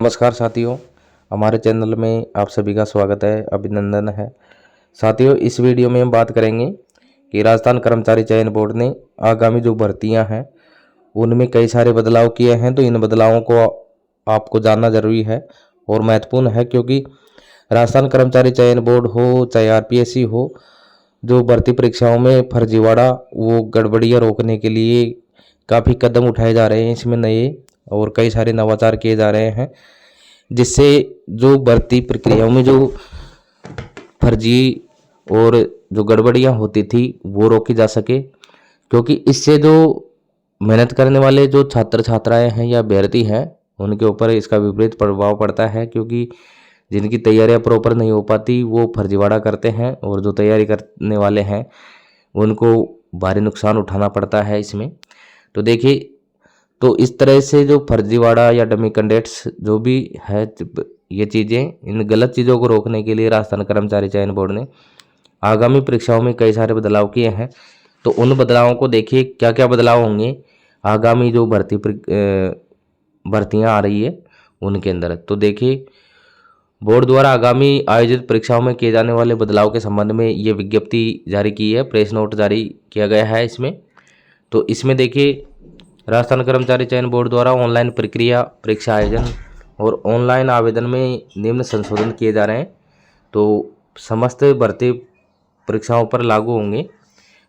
नमस्कार साथियों, हमारे चैनल में आप सभी का स्वागत है, अभिनंदन है। साथियों, इस वीडियो में हम बात करेंगे कि राजस्थान कर्मचारी चयन बोर्ड ने आगामी जो भर्तियां हैं उनमें कई सारे बदलाव किए हैं। तो इन बदलावों को आपको जानना जरूरी है और महत्वपूर्ण है, क्योंकि राजस्थान कर्मचारी चयन बोर्ड हो चाहे आरपीएससी हो, जो भर्ती परीक्षाओं में फर्जीवाड़ा वो गड़बड़ियाँ रोकने के लिए काफ़ी कदम उठाए जा रहे हैं। इसमें नए और कई सारे नवाचार किए जा रहे हैं, जिससे जो भर्ती प्रक्रियाओं में जो फर्जी और जो गड़बड़ियां होती थी वो रोकी जा सके। क्योंकि इससे जो मेहनत करने वाले जो छात्र छात्राएं हैं या अभ्यर्थी हैं उनके ऊपर इसका विपरीत प्रभाव पड़ता है, क्योंकि जिनकी तैयारियां प्रॉपर नहीं हो पाती वो फर्जीवाड़ा करते हैं, और जो तैयारी करने वाले हैं उनको भारी नुकसान उठाना पड़ता है इसमें। तो देखिए, तो इस तरह से जो फर्जीवाड़ा या डमी कैंडिडेट्स जो भी है, ये चीज़ें, इन गलत चीज़ों को रोकने के लिए राजस्थान कर्मचारी चयन बोर्ड ने आगामी परीक्षाओं में कई सारे बदलाव किए हैं। तो उन बदलावों को देखिए, क्या क्या बदलाव होंगे आगामी जो भर्तियां आ रही है उनके अंदर। तो देखिए, बोर्ड द्वारा आगामी आयोजित परीक्षाओं में किए जाने वाले बदलाव के संबंध में ये विज्ञप्ति जारी की है, प्रेस नोट जारी किया गया है इसमें। तो इसमें देखिए, राजस्थान कर्मचारी चयन बोर्ड द्वारा ऑनलाइन प्रक्रिया, परीक्षा आयोजन और ऑनलाइन आवेदन में निम्न संशोधन किए जा रहे हैं। तो समस्त भर्ती परीक्षाओं पर लागू होंगे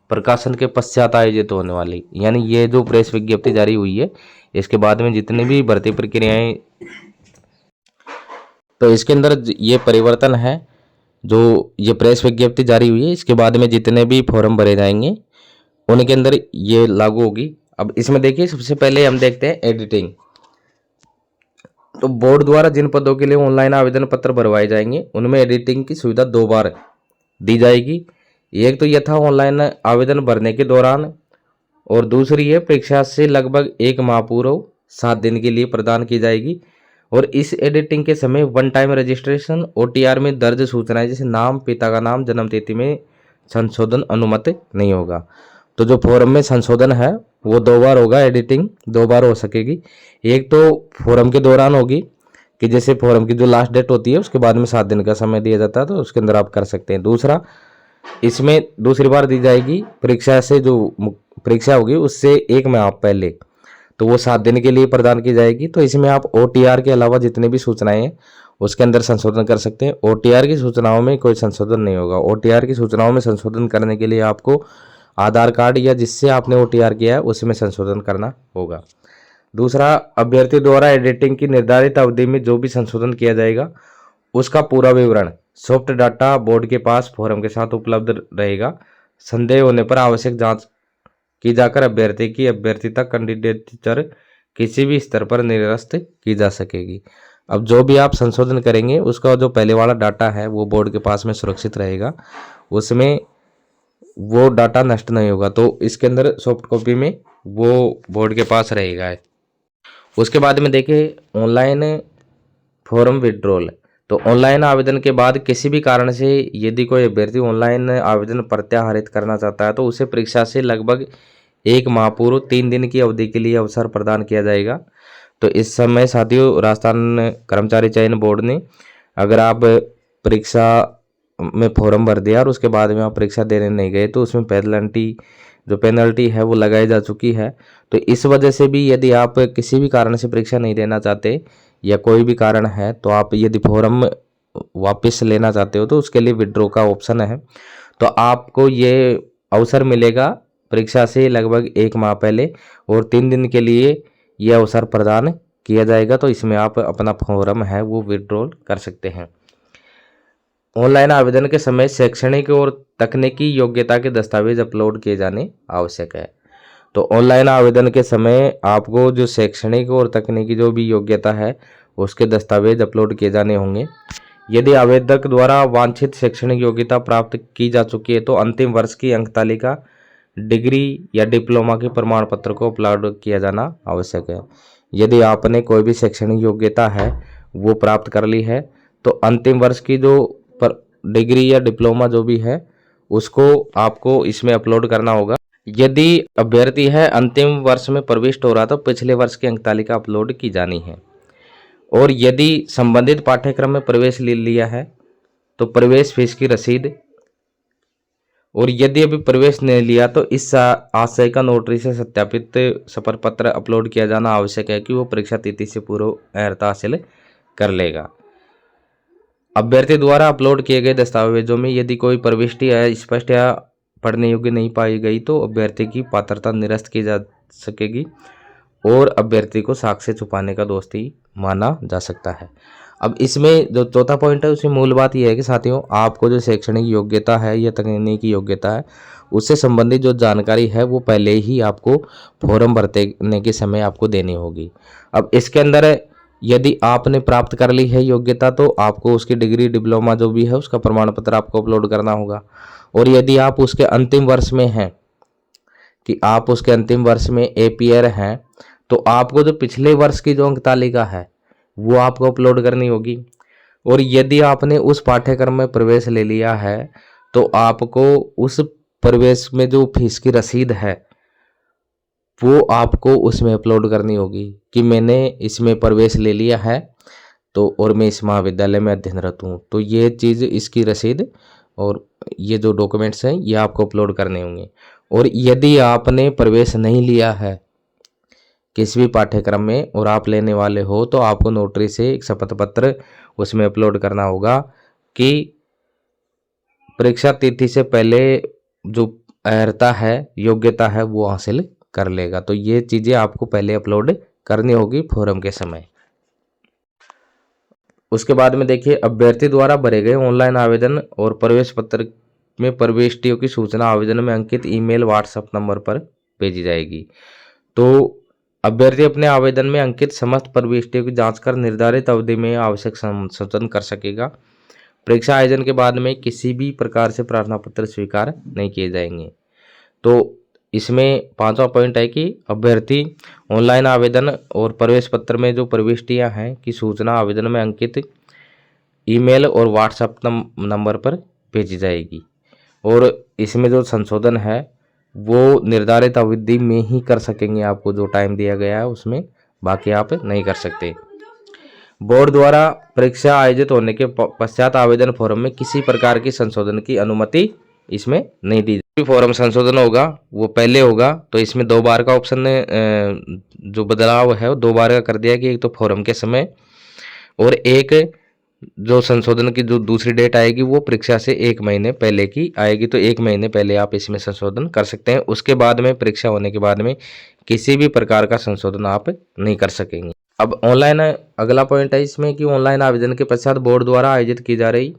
प्रकाशन के पश्चात आयोजित होने वाली, यानी ये जो प्रेस विज्ञप्ति जारी हुई है इसके बाद में जितनी भी भर्ती प्रक्रियाएं, तो इसके अंदर ये परिवर्तन है। जो ये प्रेस विज्ञप्ति जारी हुई है इसके बाद में जितने भी फॉर्म भरे जाएंगे उनके अंदर ये लागू होगी। अब इसमें देखिए, सबसे पहले हम देखते हैं एडिटिंग। तो बोर्ड द्वारा जिन पदों के लिए ऑनलाइन आवेदन पत्र भरवाए जाएंगे उनमें एडिटिंग की सुविधा 2 बार दी जाएगी। एक तो यह था ऑनलाइन आवेदन भरने के दौरान, और दूसरी है परीक्षा से लगभग 1 माह पूर्व 7 दिन के लिए प्रदान की जाएगी। और इस एडिटिंग के समय वन टाइम रजिस्ट्रेशन ओटीआर में दर्ज सूचनाएं जैसे नाम, पिता का नाम, जन्म तिथि में संशोधन अनुमति नहीं होगा। तो जो फॉर्म में संशोधन है वो 2 बार होगा, एडिटिंग 2 बार हो सकेगी। एक तो फॉर्म के दौरान होगी कि जैसे फॉर्म की जो लास्ट डेट होती है उसके बाद में 7 दिन का समय दिया जाता है, तो उसके अंदर आप कर सकते हैं। दूसरा, इसमें दूसरी बार दी जाएगी परीक्षा से, जो परीक्षा होगी उससे 1 माह पहले, तो वो 7 दिन के लिए प्रदान की जाएगी। तो इसमें आप ओटीआर के अलावा जितनी भी सूचनाएं हैं उसके अंदर संशोधन कर सकते हैं। ओटीआर की सूचनाओं में कोई संशोधन नहीं होगा। ओटीआर की सूचनाओं में संशोधन करने के लिए आपको आधार कार्ड या जिससे आपने ओटीआर किया है उसमें संशोधन करना होगा। दूसरा, अभ्यर्थी द्वारा एडिटिंग की निर्धारित अवधि में जो भी संशोधन किया जाएगा उसका पूरा विवरण सॉफ्ट डाटा बोर्ड के पास फॉर्म के साथ उपलब्ध रहेगा। संदेह होने पर आवश्यक जांच की जाकर अभ्यर्थी की अभ्यर्थीता कैंडिडेचर किसी भी स्तर पर निरस्त की जा सकेगी। अब जो भी आप संशोधन करेंगे उसका जो पहले वाला डाटा है वो बोर्ड के पास में सुरक्षित रहेगा, उसमें वो डाटा नष्ट नहीं होगा। तो इसके अंदर सॉफ्ट कॉपी में वो बोर्ड के पास रहेगा। उसके बाद में देखिए, ऑनलाइन फॉर्म विड्रॉल। तो ऑनलाइन आवेदन के बाद किसी भी कारण से यदि कोई अभ्यर्थी ऑनलाइन आवेदन प्रत्याहरित करना चाहता है तो उसे परीक्षा से लगभग 1 माह पूर्व 3 दिन की अवधि के लिए अवसर प्रदान किया जाएगा। तो इस समय साथियों, राजस्थान कर्मचारी चयन बोर्ड ने, अगर आप परीक्षा में फॉर्म भर दिया और उसके बाद में आप परीक्षा देने नहीं गए तो उसमें पेनल्टी है वो लगाई जा चुकी है। तो इस वजह से भी यदि आप किसी भी कारण से परीक्षा नहीं देना चाहते या कोई भी कारण है, तो आप यदि फॉर्म वापस लेना चाहते हो तो उसके लिए विड्रॉ का ऑप्शन है। तो आपको ये अवसर मिलेगा परीक्षा से लगभग 1 माह पहले, और 3 दिन के लिए यह अवसर प्रदान किया जाएगा। तो इसमें आप अपना फॉर्म है वो विड्रॉल कर सकते हैं। ऑनलाइन आवेदन के समय शैक्षणिक और तकनीकी योग्यता के दस्तावेज अपलोड किए जाने आवश्यक है। तो ऑनलाइन आवेदन के समय आपको जो शैक्षणिक और तकनीकी जो भी योग्यता है उसके दस्तावेज अपलोड किए जाने होंगे। यदि आवेदक द्वारा वांछित शैक्षणिक योग्यता प्राप्त की जा चुकी है तो अंतिम वर्ष की अंक तालिका, डिग्री या डिप्लोमा के प्रमाण पत्र को अपलोड किया जाना आवश्यक है। यदि आपने कोई भी शैक्षणिक योग्यता है वो प्राप्त कर ली है तो अंतिम वर्ष की जो डिग्री या डिप्लोमा जो भी है उसको आपको इसमें अपलोड करना होगा। यदि अभ्यर्थी है अंतिम वर्ष में प्रविष्ट हो रहा तो पिछले वर्ष की अंक तालिका अपलोड की जानी है। और यदि संबंधित पाठ्यक्रम में प्रवेश ले लिया है तो प्रवेश फीस की रसीद, और यदि अभी प्रवेश नहीं लिया तो इस आशय का नोटरी से सत्यापित शपथ पत्र अपलोड किया जाना आवश्यक है कि वो परीक्षा तिथि से पूर्व अर्हता हासिल कर लेगा। अभ्यर्थी द्वारा अपलोड किए गए दस्तावेजों में यदि कोई प्रविष्टि स्पष्ट या पढ़ने योग्य नहीं पाई गई तो अभ्यर्थी की पात्रता निरस्त की जा सकेगी और अभ्यर्थी को साक्ष्य छुपाने का दोषी माना जा सकता है। अब इसमें जो चौथा पॉइंट है उसमें मूल बात यह है कि साथियों, आपको जो शैक्षणिक योग्यता है या तकनीकी योग्यता है उससे संबंधित जो जानकारी है वो पहले ही आपको फॉर्म भरने के समय आपको देनी होगी। अब इसके अंदर यदि आपने प्राप्त कर ली है योग्यता तो आपको उसकी डिग्री डिप्लोमा जो भी है उसका प्रमाण पत्र आपको अपलोड करना होगा। और यदि आप उसके अंतिम वर्ष में हैं कि आप उसके अंतिम वर्ष में एपीयर हैं तो आपको जो पिछले वर्ष की जो अंक तालिका है वो आपको अपलोड करनी होगी। और यदि आपने उस पाठ्यक्रम में प्रवेश ले लिया है तो आपको उस प्रवेश में जो फीस की रसीद है वो आपको उसमें अपलोड करनी होगी कि मैंने इसमें प्रवेश ले लिया है तो और मैं इस महाविद्यालय में अध्ययनरत हूँ, तो ये चीज़ इसकी रसीद और ये जो डॉक्यूमेंट्स हैं ये आपको अपलोड करने होंगे। और यदि आपने प्रवेश नहीं लिया है किसी भी पाठ्यक्रम में और आप लेने वाले हो तो आपको नोटरी से एक शपथ पत्र उसमें अपलोड करना होगा कि परीक्षा तिथि से पहले जो अर्हता है योग्यता है वो हासिल कर लेगा। तो ये चीज़ें आपको पहले अपलोड करनी होगी फॉर्म के समय। उसके बाद में देखिए, अभ्यर्थी द्वारा भरे गए ऑनलाइन आवेदन और प्रवेश पत्र में प्रविष्टियों की सूचना आवेदन में अंकित ईमेल व्हाट्सएप नंबर पर भेजी जाएगी। तो अभ्यर्थी अपने आवेदन में अंकित समस्त प्रविष्टियों की जांच कर निर्धारित अवधि में आवश्यक संशोधन कर सकेगा। परीक्षा आयोजन के बाद में किसी भी प्रकार से प्रार्थना पत्र स्वीकार नहीं किए जाएंगे। तो इसमें पांचवा पॉइंट है कि अभ्यर्थी ऑनलाइन आवेदन और प्रवेश पत्र में जो प्रविष्टियां हैं की सूचना आवेदन में अंकित ईमेल और व्हाट्सएप नंबर पर भेजी जाएगी। और इसमें जो संशोधन है वो निर्धारित अवधि में ही कर सकेंगे, आपको जो टाइम दिया गया है उसमें, बाकी आप नहीं कर सकते। बोर्ड द्वारा परीक्षा आयोजित होने के पश्चात आवेदन फॉर्म में किसी प्रकार की संशोधन की अनुमति इसमें नहीं दी जाएगी। फॉर्म संशोधन होगा वो पहले होगा तो इसमें 2 बार का ऑप्शन जो बदलाव है वो 2 बार का कर दिया कि एक तो फॉर्म के समय और एक जो संशोधन की जो दूसरी डेट आएगी वो परीक्षा से 1 महीने पहले की आएगी। तो 1 महीने पहले आप इसमें संशोधन कर सकते हैं। उसके बाद में परीक्षा होने के बाद में किसी भी प्रकार का संशोधन आप नहीं कर सकेंगे। अब ऑनलाइन अगला पॉइंट है इसमें कि ऑनलाइन आवेदन के पश्चात बोर्ड द्वारा आयोजित की जा रही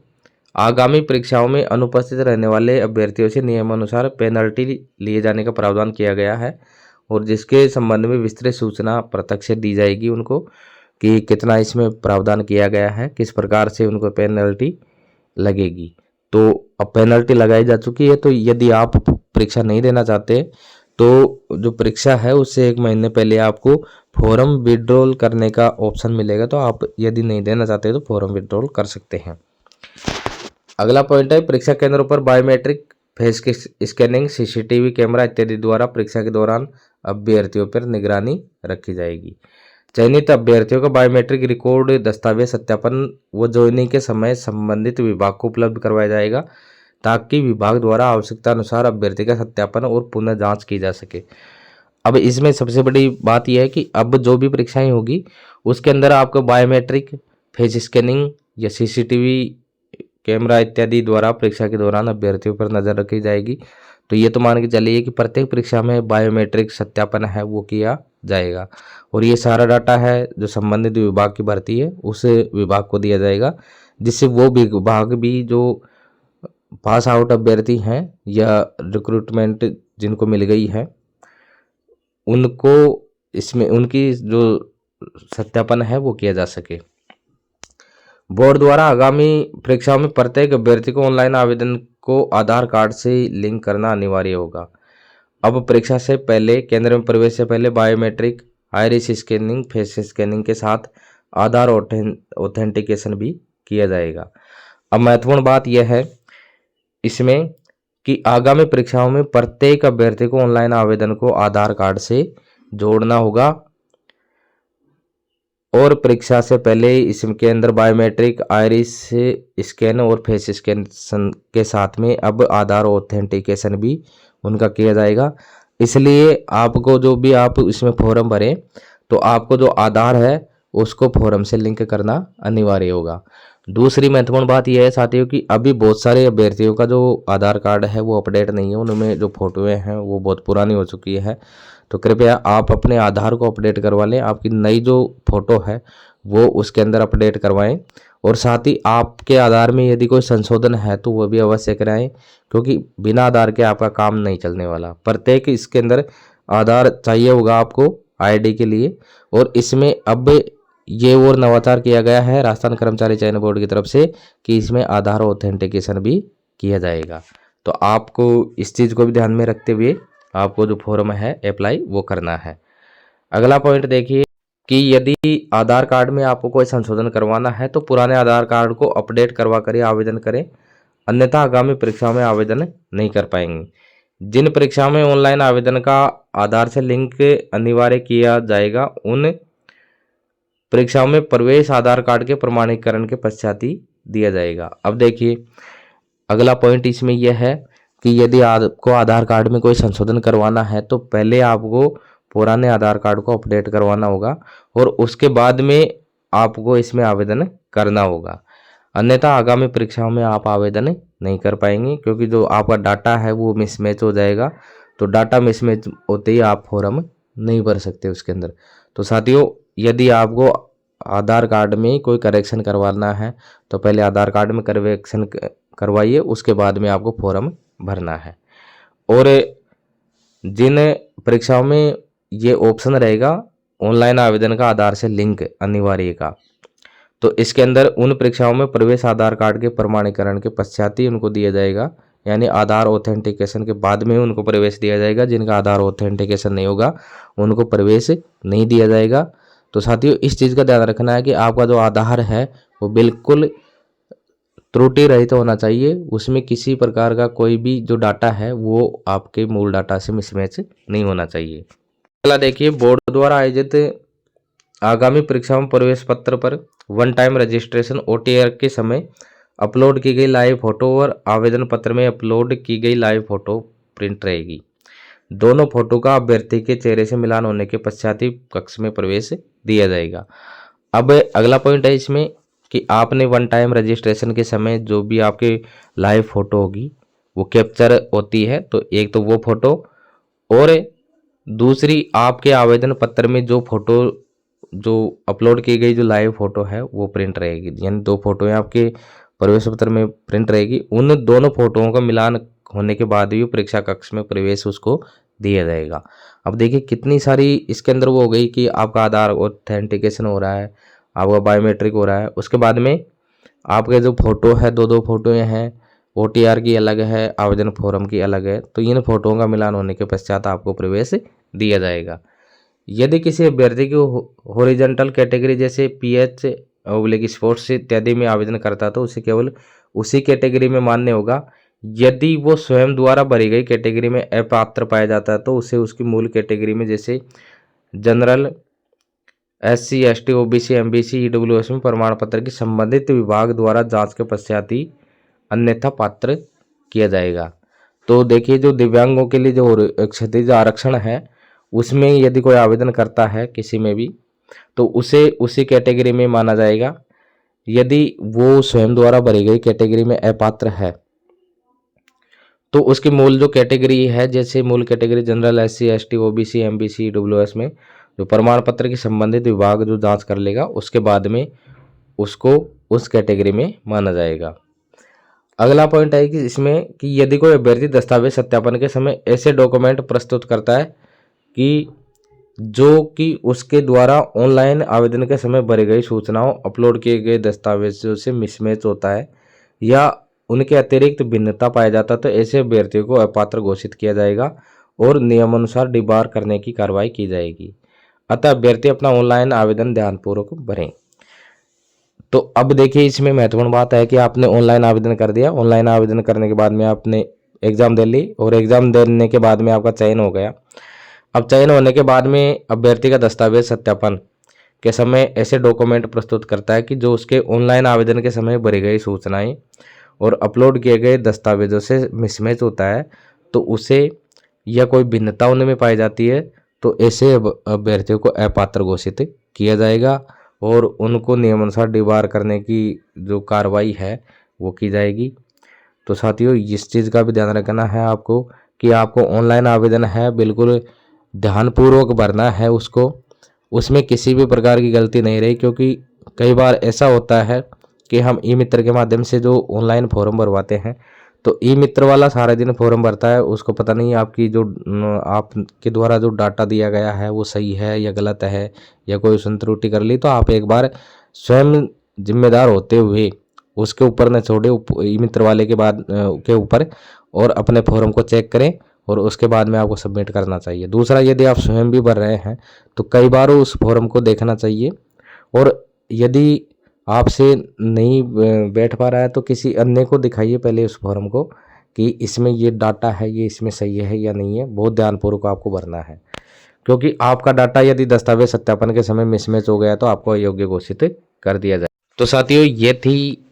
आगामी परीक्षाओं में अनुपस्थित रहने वाले अभ्यर्थियों से नियमानुसार पेनल्टी लिए जाने का प्रावधान किया गया है और जिसके संबंध में विस्तृत सूचना प्रत्यक्ष से दी जाएगी उनको कि कितना इसमें प्रावधान किया गया है, किस प्रकार से उनको पेनल्टी लगेगी। तो अब पेनल्टी लगाई जा चुकी है, तो यदि आप परीक्षा नहीं देना चाहते तो जो परीक्षा है उससे 1 महीने पहले आपको फॉर्म विड्रॉल करने का ऑप्शन मिलेगा। तो आप यदि नहीं देना चाहते तो फॉर्म विड्रॉल कर सकते हैं। अगला पॉइंट है परीक्षा केंद्रों पर बायोमेट्रिक फेस की स्कैनिंग, सीसीटीवी कैमरा इत्यादि द्वारा परीक्षा के दौरान अभ्यर्थियों पर निगरानी रखी जाएगी। चयनित अभ्यर्थियों का बायोमेट्रिक रिकॉर्ड दस्तावेज सत्यापन व ज्वाइनिंग के समय संबंधित विभाग को उपलब्ध करवाया जाएगा ताकि विभाग द्वारा आवश्यकता अनुसार अभ्यर्थी का सत्यापन और पुनः जांच की जा सके। अब इसमें सबसे बड़ी बात यह है कि अब जो भी परीक्षाएं होगी उसके अंदर आपको बायोमेट्रिक फेस स्कैनिंग या सीसीटीवी कैमरा इत्यादि द्वारा परीक्षा के दौरान अभ्यर्थियों पर नजर रखी जाएगी। तो ये तो मान के चलिए कि प्रत्येक परीक्षा में बायोमेट्रिक सत्यापन है वो किया जाएगा और ये सारा डाटा है जो संबंधित विभाग की भर्ती है उस विभाग को दिया जाएगा, जिससे वो विभाग भी जो पास आउट अभ्यर्थी हैं या रिक्रूटमेंट जिनको मिल गई है उनको इसमें उनकी जो सत्यापन है वो किया जा सके। बोर्ड द्वारा आगामी परीक्षाओं में प्रत्येक अभ्यर्थी को ऑनलाइन आवेदन को आधार कार्ड से लिंक करना अनिवार्य होगा। अब परीक्षा से पहले केंद्र में प्रवेश से पहले biometric iris scanning, face scanning के साथ आधार ऑथेंटिकेशन भी किया जाएगा। अब महत्वपूर्ण बात यह है इसमें कि आगामी परीक्षाओं में प्रत्येक अभ्यर्थी को ऑनलाइन आवेदन को आधार कार्ड से जोड़ना होगा और परीक्षा से पहले इसके अंदर बायोमेट्रिक, आइरिस स्कैन और फेस स्कैन के साथ में अब आधार ऑथेंटिकेशन भी उनका किया जाएगा। इसलिए आपको जो भी आप इसमें फॉर्म भरें तो आपको जो आधार है उसको फॉर्म से लिंक करना अनिवार्य होगा। दूसरी महत्वपूर्ण बात यह है साथियों कि अभी बहुत सारे अभ्यर्थियों का जो आधार कार्ड है वो अपडेट नहीं है, उनमें जो फोटोएं हैं वो बहुत पुरानी हो चुकी है। तो कृपया आप अपने आधार को अपडेट करवा लें, आपकी नई जो फोटो है वो उसके अंदर अपडेट करवाएं। और साथ ही आपके आधार में यदि कोई संशोधन है तो वह भी अवश्य कराएं, क्योंकि बिना आधार के आपका काम नहीं चलने वाला। प्रत्येक इसके अंदर आधार चाहिए होगा आपको आईडी के लिए। और इसमें अब ये और नवाचार किया गया है राजस्थान कर्मचारी चयन बोर्ड की तरफ से कि इसमें आधार ऑथेंटिकेशन भी किया जाएगा। तो आपको इस चीज़ को भी ध्यान में रखते हुए आपको जो फॉर्म है अप्लाई वो करना है। अगला पॉइंट देखिए कि यदि आधार कार्ड में आपको कोई संशोधन करवाना है तो पुराने आधार कार्ड को अपडेट करवा कर ही आवेदन करें, अन्यथा आगामी परीक्षाओं में आवेदन नहीं कर पाएंगे। जिन परीक्षाओं में ऑनलाइन आवेदन का आधार से लिंक अनिवार्य किया जाएगा उन परीक्षाओं में प्रवेश आधार कार्ड के प्रमाणीकरण के पश्चात ही दिया जाएगा। अब देखिए अगला पॉइंट इसमें यह है कि यदि आपको आधार कार्ड में कोई संशोधन करवाना है तो पहले आपको पुराने आधार कार्ड को अपडेट करवाना होगा और उसके बाद में आपको इसमें आवेदन करना होगा, अन्यथा आगामी परीक्षाओं में आप आवेदन नहीं कर पाएंगे, क्योंकि जो आपका डाटा है वो मिसमैच हो जाएगा। तो डाटा मिसमैच होते ही आप फॉर्म नहीं भर सकते उसके अंदर। तो साथियों यदि आपको आधार कार्ड में कोई करेक्शन करवाना है तो पहले आधार कार्ड में करेक्शन करवाइए, उसके बाद में आपको फॉर्म भरना है। और जिन परीक्षाओं में ये ऑप्शन रहेगा ऑनलाइन आवेदन का आधार से लिंक अनिवार्य का, तो इसके अंदर उन परीक्षाओं में प्रवेश आधार कार्ड के प्रमाणीकरण के पश्चात ही उनको दिया जाएगा, यानी आधार ऑथेंटिकेशन के बाद में उनको प्रवेश दिया जाएगा। जिनका आधार ऑथेंटिकेशन नहीं होगा उनको प्रवेश नहीं दिया जाएगा। तो साथियों इस चीज़ का ध्यान रखना है कि आपका जो आधार है वो बिल्कुल त्रुटि रहित होना चाहिए, उसमें किसी प्रकार का कोई भी जो डाटा है वो आपके मूल डाटा से मिसमैच नहीं होना चाहिए। अगला देखिए बोर्ड द्वारा आयोजित आगामी परीक्षाओं में प्रवेश पत्र पर वन टाइम रजिस्ट्रेशन OTR के समय अपलोड की गई लाइव फोटो और आवेदन पत्र में अपलोड की गई लाइव फोटो प्रिंट रहेगी। दोनों फोटो का अभ्यर्थी के चेहरे से मिलान होने के पश्चात ही कक्ष में प्रवेश दिया जाएगा। अब अगला पॉइंट है इसमें कि आपने वन टाइम रजिस्ट्रेशन के समय जो भी आपके लाइव फोटो होगी वो कैप्चर होती है, तो एक तो वो फोटो और दूसरी आपके आवेदन पत्र में जो फोटो जो अपलोड की गई जो लाइव फोटो है वो प्रिंट रहेगी, यानी दो फोटोएं आपके प्रवेश पत्र में प्रिंट रहेगी। उन दोनों फोटोओं का मिलान होने के बाद भी परीक्षा कक्ष में प्रवेश उसको दिया जाएगा। अब देखिए कितनी सारी इसके अंदर वो हो गई कि आपका आधार ऑथेंटिकेशन हो रहा है, आपका बायोमेट्रिक हो रहा है, उसके बाद में आपके जो फोटो है दो फोटोएं हैं, OTR की अलग है, आवेदन फॉर्म की अलग है, तो इन फोटोओं का मिलान होने के पश्चात आपको प्रवेश दिया जाएगा। यदि किसी अभ्यर्थी की हॉरिजॉन्टल कैटेगरी जैसे PH स्पोर्ट्स इत्यादि में आवेदन करता है तो उसे केवल उसी कैटेगरी में मान्य होगा। यदि वो स्वयं द्वारा भरी गई कैटेगरी में अपात्र पाया जाता है तो उसे उसकी मूल कैटेगरी में जैसे general, SC ST OBC MBC EWS में प्रमाण पत्र की संबंधित विभाग द्वारा जांच के पश्चात ही अन्यथा पात्र किया जाएगा। तो देखिए जो दिव्यांगों के लिए जो क्षतिज आरक्षण है उसमें यदि कोई आवेदन करता है किसी में भी तो उसे उसी कैटेगरी में माना जाएगा। यदि वो स्वयं द्वारा भरी गई कैटेगरी में अपात्र है तो उसकी मूल जो कैटेगरी है, जैसे मूल category general, SC ST OBC MBC EWS में जो प्रमाण पत्र की संबंधित विभाग जो जांच कर लेगा उसके बाद में उसको उस कैटेगरी में माना जाएगा। अगला पॉइंट है कि इसमें कि यदि कोई अभ्यर्थी दस्तावेज सत्यापन के समय ऐसे डॉक्यूमेंट प्रस्तुत करता है कि जो कि उसके द्वारा ऑनलाइन आवेदन के समय भरी गई सूचनाओं, अपलोड किए गए दस्तावेजों से मिसमैच होता है या उनके अतिरिक्त भिन्नता पाया जाता है तो ऐसे अभ्यर्थियों को अपात्र घोषित किया जाएगा और नियमानुसार डिबार करने की कार्रवाई की जाएगी। अतः अभ्यर्थी अपना ऑनलाइन आवेदन ध्यानपूर्वक भरें। तो अब देखिए इसमें महत्वपूर्ण बात है कि आपने ऑनलाइन आवेदन कर दिया, ऑनलाइन आवेदन करने के बाद में आपने एग्ज़ाम दे ली और एग्ज़ाम देने के बाद में आपका चयन हो गया। अब चयन होने के बाद में अभ्यर्थी का दस्तावेज सत्यापन के समय ऐसे डॉक्यूमेंट प्रस्तुत करता है कि जो उसके ऑनलाइन आवेदन के समय भरी गई सूचनाएं और अपलोड किए गए दस्तावेजों से मिसमैच होता है, तो उसे या कोई भिन्नता उनमें पाई जाती है, तो ऐसे अभ्यर्थियों को अपात्र घोषित किया जाएगा और उनको नियमानुसार डिबार करने की जो कार्रवाई है वो की जाएगी। तो साथियों, इस चीज़ का भी ध्यान रखना है आपको कि आपको ऑनलाइन आवेदन है बिल्कुल ध्यानपूर्वक भरना है उसको, उसमें किसी भी प्रकार की गलती नहीं रही, क्योंकि कई बार ऐसा होता है कि हम ई मित्र के माध्यम से जो ऑनलाइन फॉर्म भरवाते हैं, तो ई मित्र वाला सारा दिन फॉर्म भरता है, उसको पता नहीं आपकी जो आपके द्वारा जो डाटा दिया गया है वो सही है या गलत है या कोई उसने त्रुटि कर ली। तो आप एक बार स्वयं जिम्मेदार होते हुए उसके ऊपर न छोड़े ई मित्र वाले के बाद के ऊपर, और अपने फॉर्म को चेक करें और उसके बाद में आपको सबमिट करना चाहिए। दूसरा, यदि आप स्वयं भी भर रहे हैं तो कई बार उस फॉर्म को देखना चाहिए, और यदि आपसे नहीं बैठ पा रहा है तो किसी अन्य को दिखाइए पहले उस फॉर्म को कि इसमें ये डाटा है, ये इसमें सही है या नहीं है। बहुत ध्यानपूर्वक आपको भरना है, क्योंकि आपका डाटा यदि दस्तावेज सत्यापन के समय मिसमैच हो गया तो आपको अयोग्य घोषित कर दिया जाए। तो साथियों, ये थी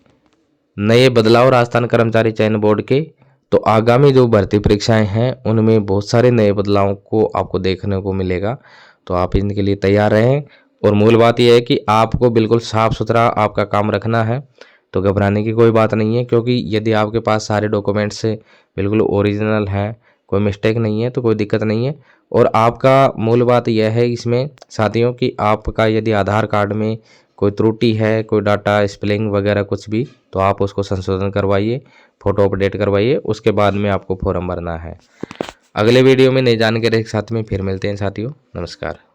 नए बदलाव राजस्थान कर्मचारी चयन बोर्ड के। तो आगामी जो भर्ती परीक्षाएं हैं उनमें बहुत सारे नए बदलावों को आपको देखने को मिलेगा, तो आप इनके लिए तैयार रहें। और मूल बात यह है कि आपको बिल्कुल साफ सुथरा आपका काम रखना है, तो घबराने की कोई बात नहीं है, क्योंकि यदि आपके पास सारे डॉक्यूमेंट्स बिल्कुल ओरिजिनल हैं, कोई मिस्टेक नहीं है, तो कोई दिक्कत नहीं है। और आपका मूल बात यह है इसमें साथियों कि आपका यदि आधार कार्ड में कोई त्रुटि है, कोई डाटा स्पेलिंग वगैरह कुछ भी, तो आप उसको संशोधन करवाइए, फ़ोटो अपडेट करवाइए, उसके बाद में आपको फॉर्म भरना है। अगले वीडियो में नई जानकारी के साथ में फिर मिलते हैं साथियों। नमस्कार।